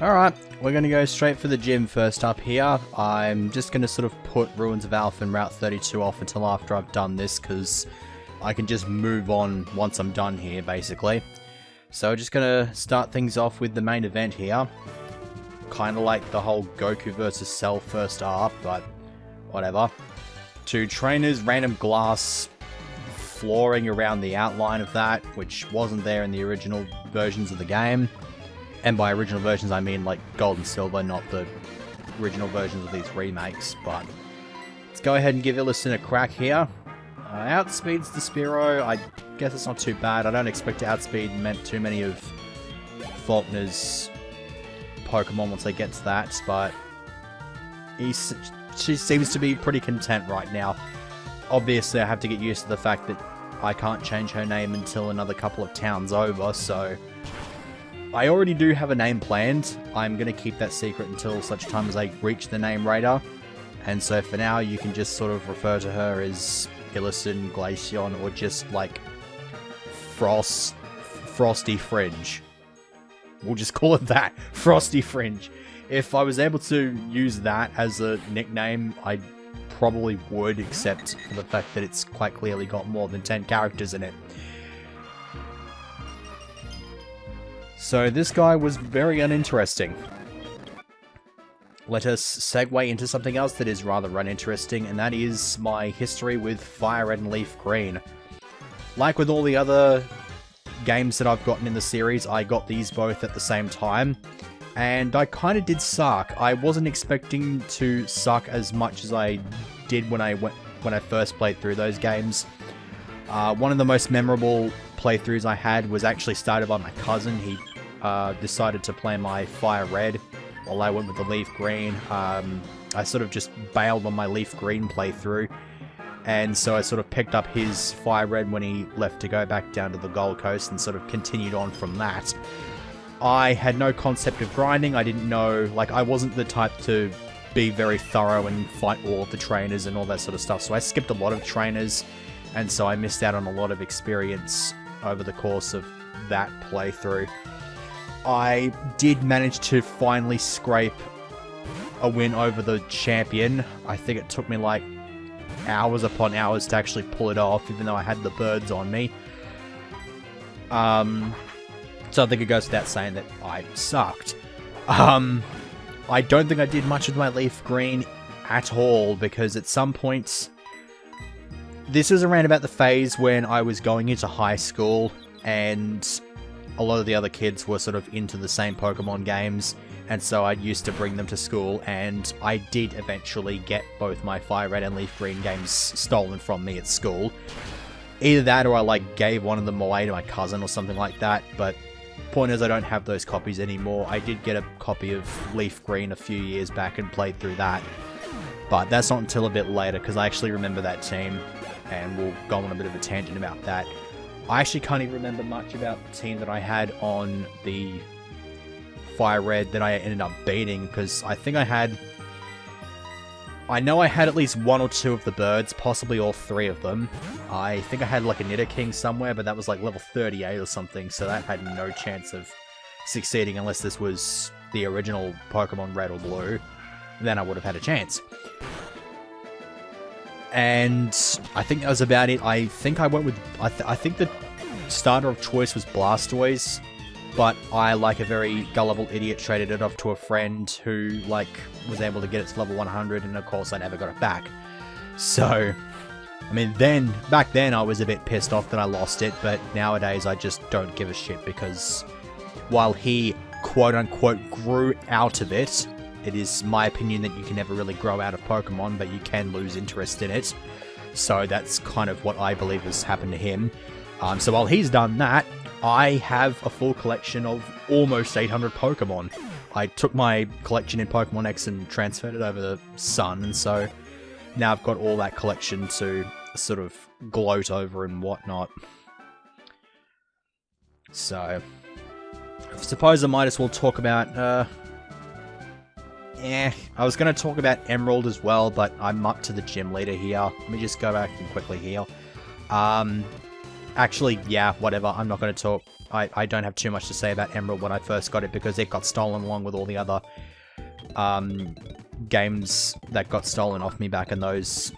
Alright, we're going to go straight for the gym first up here. I'm just going to sort of put Ruins of Alpha and Route 32 off until after I've done this, because I can just move on once I'm done here, basically. So just going to start things off with the main event here. Kind of like the whole Goku versus Cell first up, but whatever. 2 trainers, random glass flooring around the outline of that, which wasn't there in the original versions of the game. And by original versions, I mean like Gold and Silver, not the original versions of these remakes. But let's go ahead and give Illusin a crack here. Outspeeds the Spearow. I guess it's not too bad. I don't expect to outspeed too many of Falkner's Pokemon once they get to that, but she seems to be pretty content right now. Obviously, I have to get used to the fact that I can't change her name until another couple of towns over, so I already do have a name planned. I'm going to keep that secret until such time as I reach the name radar. And so for now, you can just sort of refer to her as Illusin, Glaceon, or just like Frosty Fringe. We'll just call it that, Frosty Fringe. If I was able to use that as a nickname, I probably would, except for the fact that it's quite clearly got more than 10 characters in it. So this guy was very uninteresting. Let us segue into something else that is rather uninteresting, and that is my history with Fire Red and Leaf Green. Like with all the other games that I've gotten in the series, I got these both at the same time, and I kind of did suck. I wasn't expecting to suck as much as I did when I first played through those games. One of the most memorable playthroughs I had was actually started by my cousin. He decided to play my Fire Red while I went with the Leaf Green. I sort of just bailed on my Leaf Green playthrough, and so I sort of picked up his Fire Red when he left to go back down to the Gold Coast and sort of continued on from that. I had no concept of grinding. I didn't know, like, I wasn't the type to be very thorough and fight all of the trainers and all that sort of stuff, so I skipped a lot of trainers, and so I missed out on a lot of experience over the course of that playthrough. I did manage to finally scrape a win over the champion. I think it took me like hours upon hours to actually pull it off, even though I had the birds on me. So I think it goes without saying that I sucked. I don't think I did much with my Leaf Green at all, because at some points, this was around about the phase when I was going into high school, and a lot of the other kids were sort of into the same Pokemon games, and so I used to bring them to school, and I did eventually get both my Fire Red and Leaf Green games stolen from me at school. Either that, or I like gave one of them away to my cousin or something like that, but point is I don't have those copies anymore. I did get a copy of Leaf Green a few years back and played through that, but that's not until a bit later, because I actually remember that team, and we'll go on a bit of a tangent about that. I actually can't even remember much about the team that I had on the Fire Red that I ended up beating, because I think I know I had at least 1 or 2 of the birds, possibly all 3 of them. I think I had like a Nidoking somewhere, but that was like level 38 or something, so that had no chance of succeeding unless this was the original Pokemon Red or Blue. Then I would have had a chance. And I think that was about it. I think I went with... I think the starter of choice was Blastoise, but I, like a very gullible idiot, traded it off to a friend who, like, was able to get it to level 100, and of course I never got it back. So, I mean, back then I was a bit pissed off that I lost it, but nowadays I just don't give a shit, because while he, quote-unquote, grew out of it, it is my opinion that you can never really grow out of Pokemon, but you can lose interest in it. So that's kind of what I believe has happened to him. So while he's done that, I have a full collection of almost 800 Pokemon. I took my collection in Pokemon X and transferred it over to Sun, and so now I've got all that collection to sort of gloat over and whatnot. So, I suppose I might as well talk about, I was going to talk about Emerald as well, but I'm up to the gym leader here. Let me just go back and quickly heal. Actually, yeah, whatever. I'm not going to talk I don't have too much to say about Emerald when I first got it because it got stolen along with all the other games that got stolen off me back in those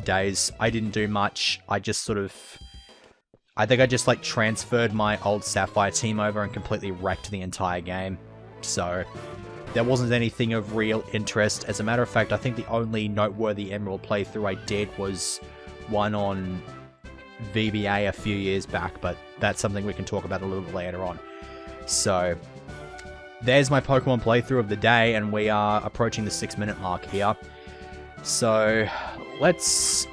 days. I didn't do much. I just sort of... I think I just like transferred my old Sapphire team over and completely wrecked the entire game. So there wasn't anything of real interest. As a matter of fact, I think the only noteworthy Emerald playthrough I did was one on VBA a few years back, but that's something we can talk about a little bit later on. So there's my Pokemon playthrough of the day, and we are approaching the 6-minute mark here. So let's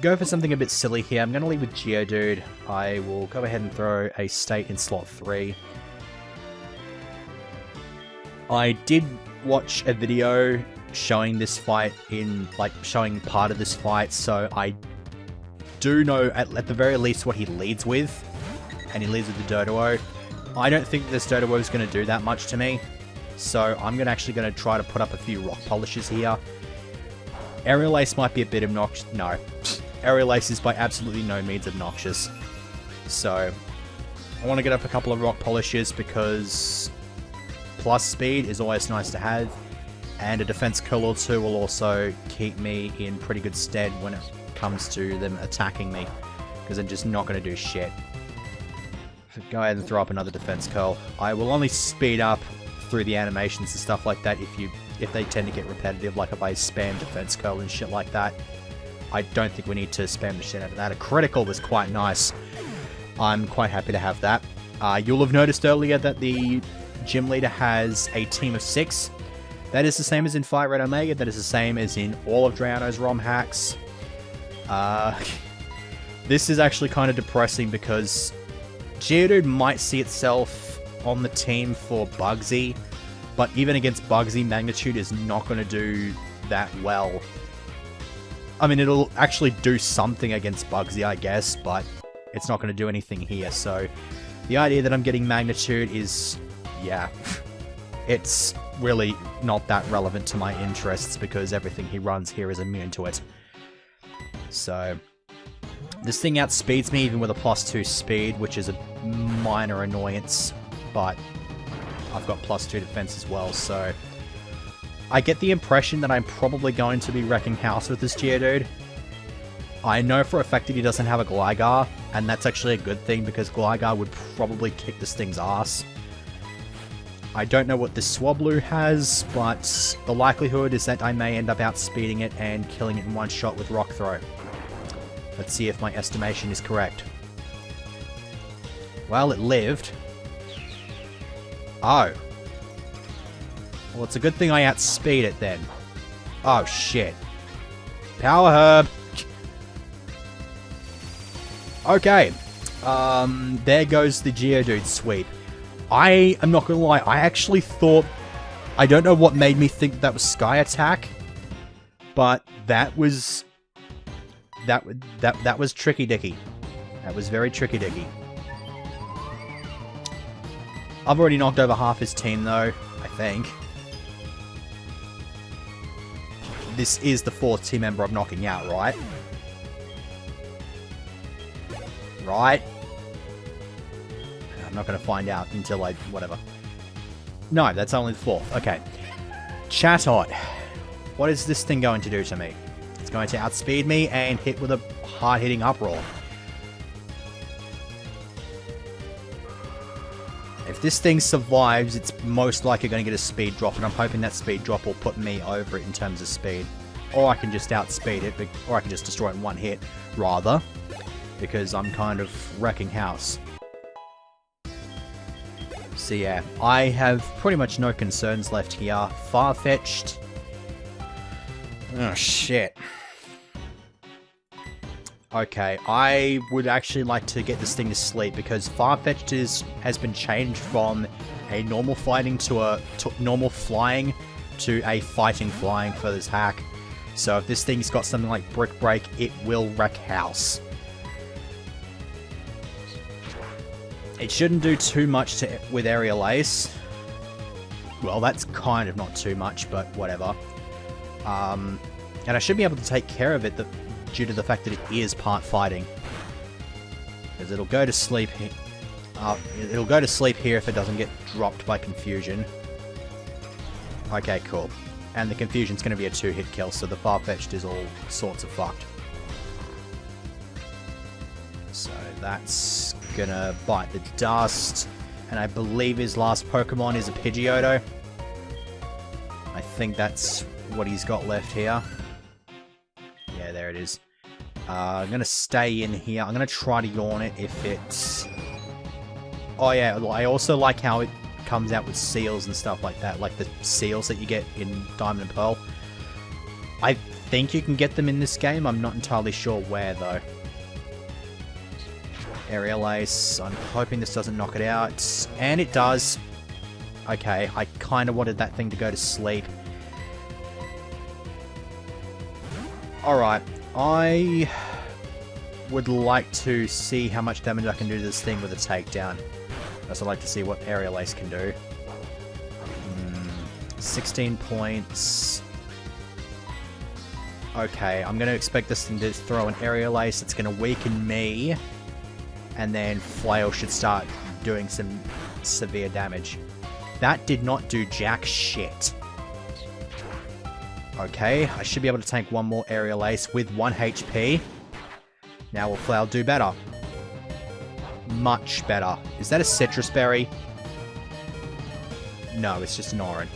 go for something a bit silly here. I'm going to leave with Geodude. I will go ahead and throw a state in slot 3. I did watch a video showing this fight showing part of this fight, so I do know at the very least what he leads with, and he leads with the Doduo. I don't think this Doduo is going to do that much to me, so I'm actually going to try to put up a few rock polishes here. Aerial Ace might be a bit obnoxious. No, Aerial Ace is by absolutely no means obnoxious. So I want to get up a couple of rock polishes because plus speed is always nice to have, and a defense curl or two will also keep me in pretty good stead when it comes to them attacking me, because I'm just not going to do shit. Go ahead and throw up another defense curl. I will only speed up through the animations and stuff like that if they tend to get repetitive, like if I spam defense curl and shit like that. I don't think we need to spam the shit out of that. A critical was quite nice. I'm quite happy to have that. You'll have noticed earlier that the gym leader has a team of 6. That is the same as in Fire Red Omega. That is the same as in all of Drowno's ROM hacks. This is actually kind of depressing because Geodude might see itself on the team for Bugsy, but even against Bugsy, Magnitude is not going to do that well. I mean, it'll actually do something against Bugsy, I guess, but it's not going to do anything here. So the idea that I'm getting Magnitude is, yeah, it's really not that relevant to my interests because everything he runs here is immune to it. So this thing outspeeds me even with a +2 speed, which is a minor annoyance, but I've got +2 defense as well, so I get the impression that I'm probably going to be wrecking house with this Geodude. I know for a fact that he doesn't have a Gligar, and that's actually a good thing because Gligar would probably kick this thing's ass. I don't know what this Swablu has, but the likelihood is that I may end up outspeeding it and killing it in one shot with Rock Throw. Let's see if my estimation is correct. Well, it lived. Oh. Well, it's a good thing I outspeed it then. Oh, shit. Power Herb. Okay. There goes the Geodude sweep. I am not gonna lie, I actually thought... I don't know what made me think that was Sky Attack, but that was... That was tricky dicky. That was very tricky dicky. I've already knocked over half his team though, I think. This is the 4th team member I'm knocking out, right? Right? I'm not going to find out until whatever. No, that's only the 4th. Okay. Chatot. What is this thing going to do to me? It's going to outspeed me and hit with a hard-hitting Uproar. If this thing survives, it's most likely going to get a speed drop, and I'm hoping that speed drop will put me over it in terms of speed. Or I can just outspeed it, or I can just destroy it in one hit, rather, because I'm kind of wrecking house. So yeah, I have pretty much no concerns left here. Farfetch'd. Oh shit. Okay, I would actually like to get this thing to sleep because Farfetch'd has been changed from a normal fighting to normal flying to a fighting flying for this hack. So if this thing's got something like Brick Break, it will wreck house. It shouldn't do too much with Aerial Ace. Well, that's kind of not too much, but whatever. And I should be able to take care of it due to the fact that it is part fighting. Because it'll go to sleep It'll go to sleep here if it doesn't get dropped by confusion. Okay, cool. And the confusion's going to be a 2-hit kill, so the Farfetch'd is all sorts of fucked. So that's gonna bite the dust. And I believe his last Pokemon is a Pidgeotto. I think that's what he's got left here. Yeah, there it is. I'm gonna stay in here. I'm gonna try to yawn it if it's... Oh yeah, I also like how it comes out with seals and stuff like that. Like the seals that you get in Diamond and Pearl. I think you can get them in this game. I'm not entirely sure where though. Aerial Ace. I'm hoping this doesn't knock it out. And it does. Okay, I kind of wanted that thing to go to sleep. Alright, I would like to see how much damage I can do to this thing with a takedown. I'd also like to see what Aerial Ace can do. 16 points. Okay, I'm going to expect this thing to throw an Aerial Ace. It's going to weaken me. And then Flail should start doing some severe damage. That did not do jack shit. Okay, I should be able to tank one more Aerial Ace with 1 HP. Now will Flail do better? Much better. Is that a Citrus Berry? No, it's just an Oran.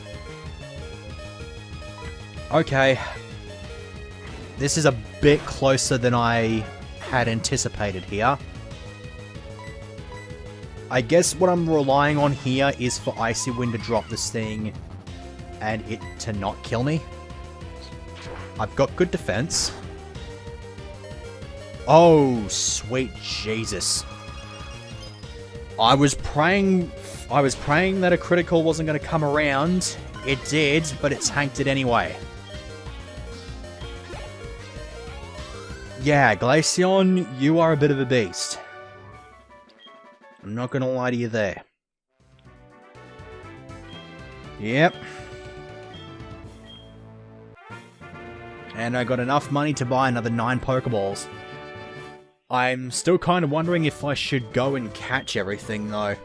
Okay. This is a bit closer than I had anticipated here. I guess what I'm relying on here is for Icy Wind to drop this thing and it to not kill me. I've got good defense. Oh, sweet Jesus. I was praying that a critical wasn't going to come around. It did, but it tanked it anyway. Yeah, Glaceon, you are a bit of a beast. I'm not going to lie to you there. Yep. And I got enough money to buy another 9 Pokeballs. I'm still kind of wondering if I should go and catch everything, though.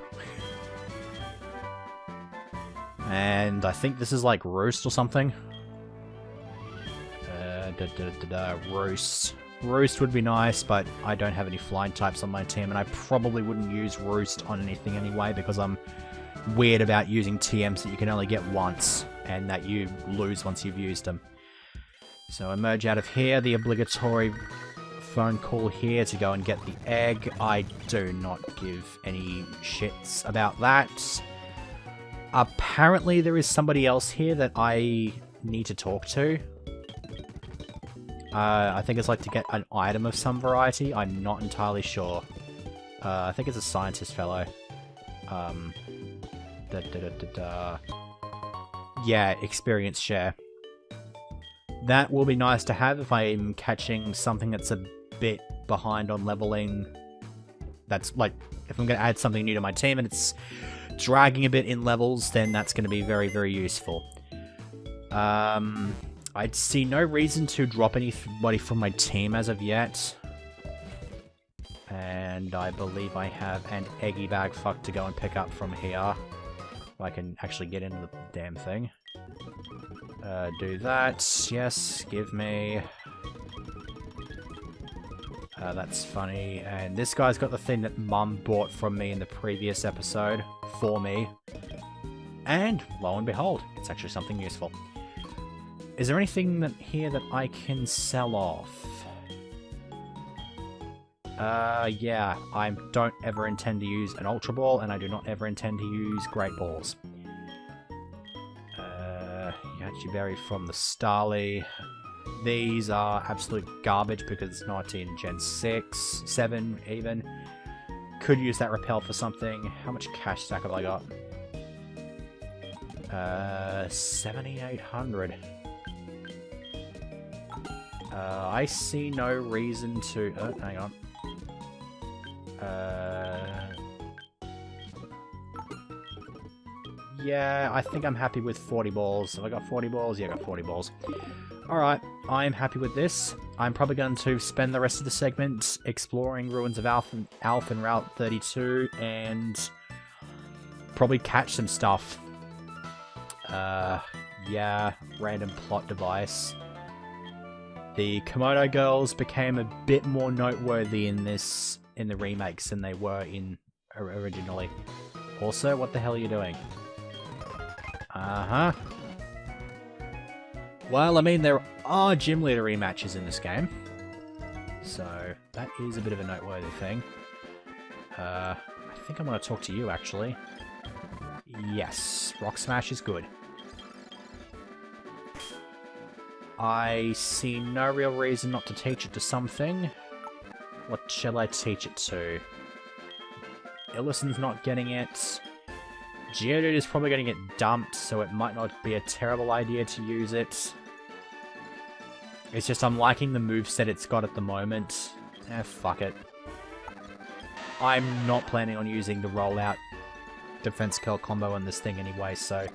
And I think this is like Roost or something. Roost. Roost would be nice, but I don't have any flying types on my team, and I probably wouldn't use Roost on anything anyway, because I'm weird about using TMs that you can only get once, and that you lose once you've used them. So emerge out of here, the obligatory phone call here to go and get the egg. I do not give any shits about that. Apparently there is somebody else here that I need to talk to. I think it's like to get an item of some variety. I'm not entirely sure. I think it's a scientist fellow. Yeah, experience share. That will be nice to have if I'm catching something that's a bit behind on leveling. That's like, if I'm going to add something new to my team and it's dragging a bit in levels, then that's going to be very, very useful. I'd see no reason to drop anybody from my team as of yet. And I believe I have an Eggy Bag Fuck to go and pick up from here. If I can actually get into the damn thing. Do that. Yes, give me... that's funny. And this guy's got the thing that Mum bought from me in the previous episode for me. And lo and behold, it's actually something useful. Is there anything that here that I can sell off? Yeah, I don't ever intend to use an Ultra Ball, and I do not ever intend to use Great Balls. Yachi Berry from the Starly. These are absolute garbage because it's not in Gen 6, 7 even. Could use that Repel for something. How much cash stack have I got? 7,800. I see no reason to... Oh, hang on. Yeah, I think I'm happy with 40 balls. Have I got 40 balls? Yeah, I got 40 balls. Alright, I'm happy with this. I'm probably going to spend the rest of the segment exploring Ruins of Alph and Route 32 and probably catch some stuff. Yeah, random plot device. The Komodo girls became a bit more noteworthy in the remakes than they were in originally. Also, what the hell are you doing? Uh-huh. Well, I mean, there are gym leader rematches in this game. So, that is a bit of a noteworthy thing. I think I'm going to talk to you, actually. Yes, Rock Smash is good. I see no real reason not to teach it to something. What shall I teach it to? Illison's not getting it. Geodude is probably going to get dumped, so it might not be a terrible idea to use it. It's just I'm liking the moveset it's got at the moment. Fuck it. I'm not planning on using the rollout defense curl combo on this thing anyway, so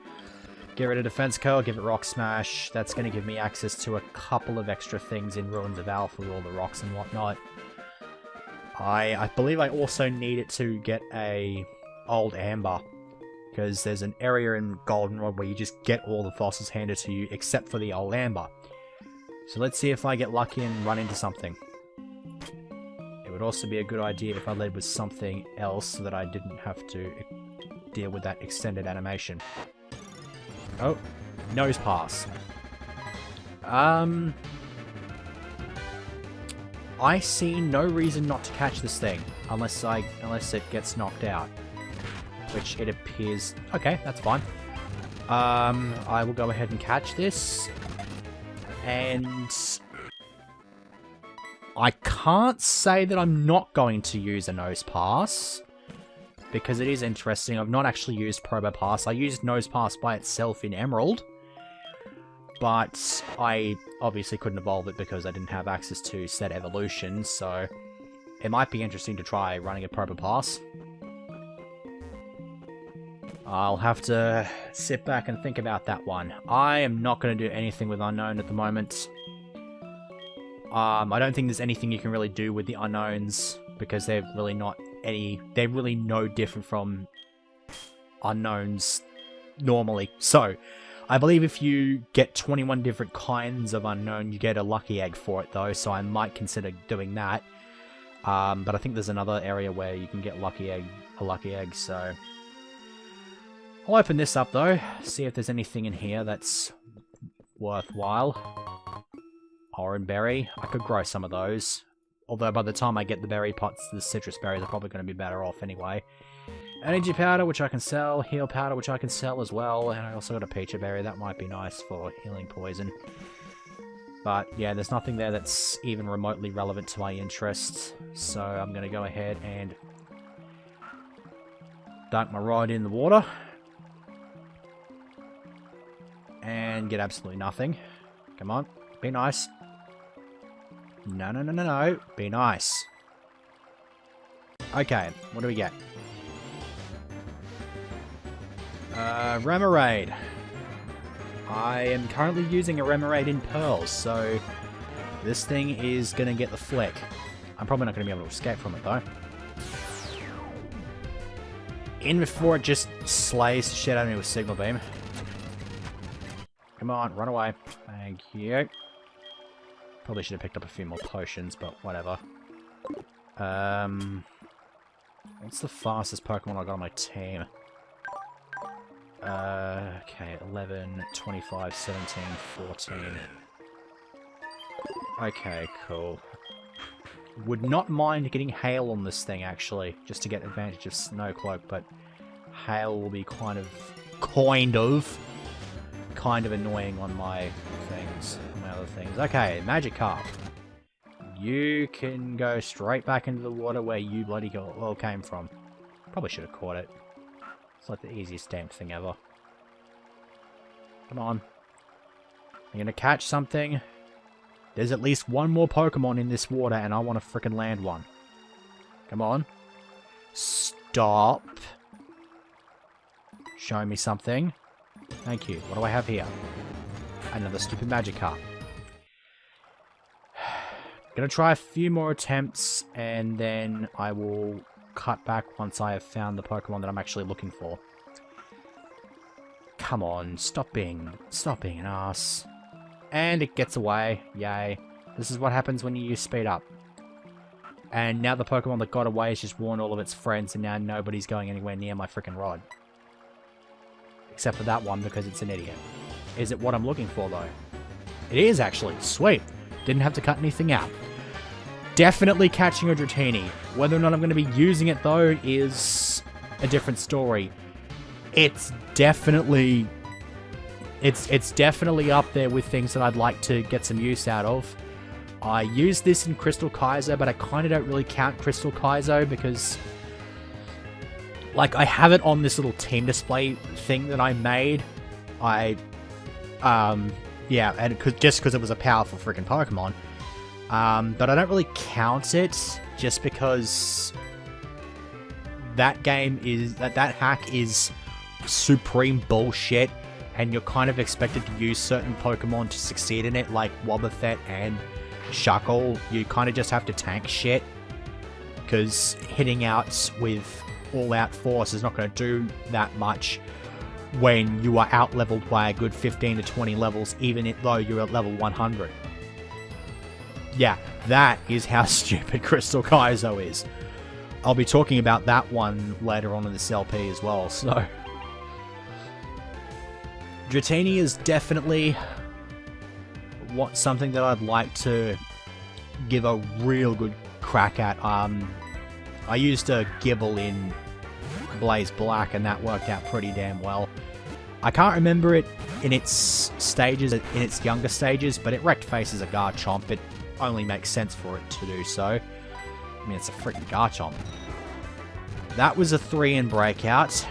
get rid of defense curl, give it rock smash. That's going to give me access to a couple of extra things in Ruins of Alph with all the rocks and whatnot. I believe I also need it to get a old amber, because there's an area in Goldenrod where you just get all the fossils handed to you except for the old amber. So let's see if I get lucky and run into something. It would also be a good idea if I led with something else so that I didn't have to deal with that extended animation. Oh, nose pass. I see no reason not to catch this thing unless it gets knocked out, which it appears. Okay, that's fine. I will go ahead and catch this, and I can't say that I'm not going to use a nose pass, because it is interesting. I've not actually used Probo Pass. I used Nose Pass by itself in Emerald, but I obviously couldn't evolve it because I didn't have access to said evolutions, so it might be interesting to try running a Probo Pass. I'll have to sit back and think about that one. I am not going to do anything with Unknown at the moment. I don't think there's anything you can really do with the Unknowns, because they're really not they're really no different from Unknowns normally. So, I believe if you get 21 different kinds of Unknown, you get a lucky egg for it though, so I might consider doing that. But I think there's another area where you can get a lucky egg, so I'll open this up though, see if there's anything in here that's worthwhile. Orange berry, I could grow some of those. Although by the time I get the berry pots, the citrus berries are probably going to be better off anyway. Energy powder, which I can sell. Heal powder, which I can sell as well. And I also got a peachy berry. That might be nice for healing poison. But yeah, there's nothing there that's even remotely relevant to my interests. So I'm going to go ahead and dunk my rod in the water. And get absolutely nothing. Come on, be nice. No, no, no, no, no. Be nice. Okay, what do we get? Remoraid. I am currently using a Remoraid in Pearls, so this thing is going to get the flick. I'm probably not going to be able to escape from it, though. In before it just slays the shit out of me with Signal Beam. Come on, run away. Thank you. Probably should have picked up a few more potions, but whatever. What's the fastest Pokemon I got on my team? Okay, 11, 25, 17, 14. Okay, cool. Would not mind getting Hail on this thing, actually, just to get advantage of Snow Cloak, but Hail will be kind of annoying on my things, on my other things. Okay, Magikarp. You can go straight back into the water where you bloody well came from. Probably should have caught it. It's like the easiest damn thing ever. Come on. I'm gonna catch something. There's at least one more Pokemon in this water and I want to frickin' land one. Come on. Stop. Show me something. Thank you. What do I have here? Another stupid Magikarp. Gonna try a few more attempts, and then I will cut back once I have found the Pokemon that I'm actually looking for. Come on, stop being an ass. And it gets away. Yay. This is what happens when you use speed up. And now the Pokemon that got away has just warned all of its friends, and now nobody's going anywhere near my freaking rod. Except for that one, because it's an idiot. Is it what I'm looking for, though? It is, actually. Sweet. Didn't have to cut anything out. Definitely catching a Dratini. Whether or not I'm going to be using it, though, is a different story. It's definitely up there with things that I'd like to get some use out of. I use this in Crystal Kaizo, but I kind of don't really count Crystal Kaizo because, like, I have it on this little team display thing that I made. Yeah, and just because it was a powerful freaking Pokemon. But I don't really count it just because that hack is supreme bullshit, and you're kind of expected to use certain Pokemon to succeed in it, like Wobbuffet and Shuckle. You kind of just have to tank shit, because hitting out with all-out force is not going to do that much when you are out-leveled by a good 15 to 20 levels, even though you're at level 100. Yeah, that is how stupid Crystal Kaizo is. I'll be talking about that one later on in this LP as well, so... Dratini is definitely something that I'd like to give a real good crack at. I used a Gibble in Blaze Black, and that worked out pretty damn well. I can't remember it in its stages, in its younger stages, but it wrecked faces a Garchomp. It only makes sense for it to do so. I mean, it's a freaking Garchomp. That was a 3 in Breakout.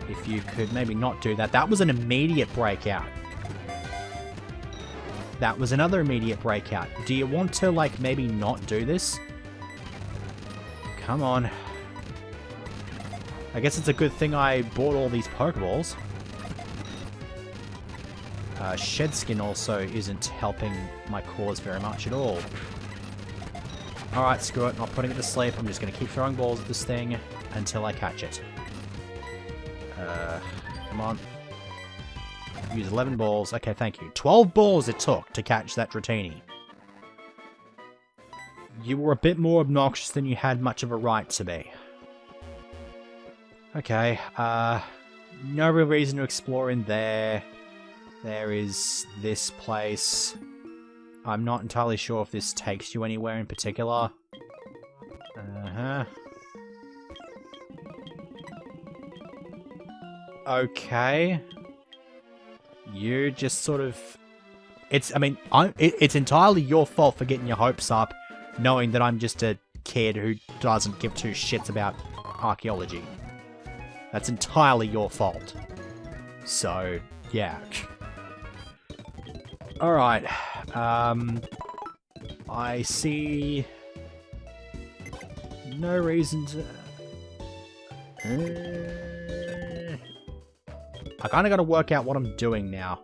If you could maybe not do that. That was an immediate Breakout. That was another immediate Breakout. Do you want to, like, maybe not do this? Come on. I guess it's a good thing I bought all these Pokeballs. Shedskin also isn't helping my cause very much at all. Alright, screw it. Not putting it to sleep. I'm just going to keep throwing balls at this thing until I catch it. Come on. Use 11 balls. Okay, thank you. 12 balls it took to catch that Dratini. You were a bit more obnoxious than you had much of a right to be. Okay, no real reason to explore in there. There is this place. I'm not entirely sure if this takes you anywhere in particular. Okay. You just sort of... It's entirely your fault for getting your hopes up, knowing that I'm just a kid who doesn't give two shits about archaeology. That's entirely your fault. So, yeah. Alright. I see... no reason to... I kind of got to work out what I'm doing now.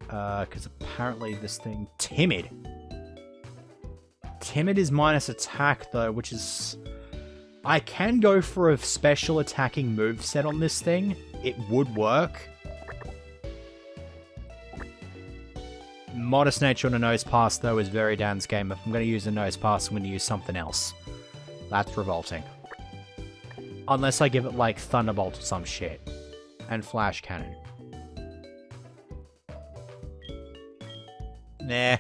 Because apparently this thing... Timid. Timid is minus attack, though, which is... I can go for a special attacking moveset on this thing. It would work. Modest Nature on a Nose Pass, though, is very Dan's game. If I'm going to use a Nose Pass, I'm going to use something else. That's revolting. Unless I give it, like, Thunderbolt or some shit. And Flash Cannon. Nah.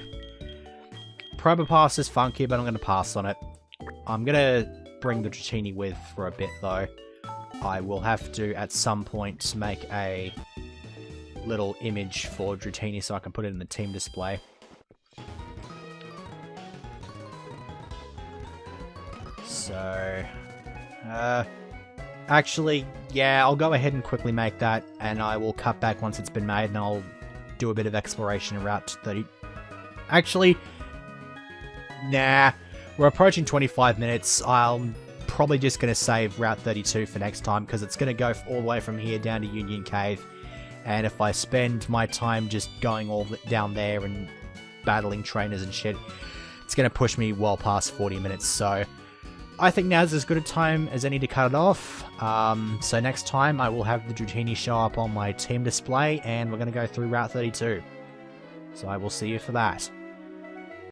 Probopass is funky, but I'm going to pass on it. I'm going to bring the Dratini with for a bit, though. I will have to, at some point, make a little image for Dratini so I can put it in the team display. So... actually, yeah, I'll go ahead and quickly make that, and I will cut back once it's been made, and I'll do a bit of exploration in Route 30. Actually, nah. We're approaching 25 minutes. I'm probably just going to save Route 32 for next time, because it's going to go all the way from here down to Union Cave. And if I spend my time just going all down there and battling trainers and shit, it's going to push me well past 40 minutes, so I think now's as good a time as any to cut it off. So next time I will have the Dratini show up on my team display, and we're going to go through Route 32. So I will see you for that.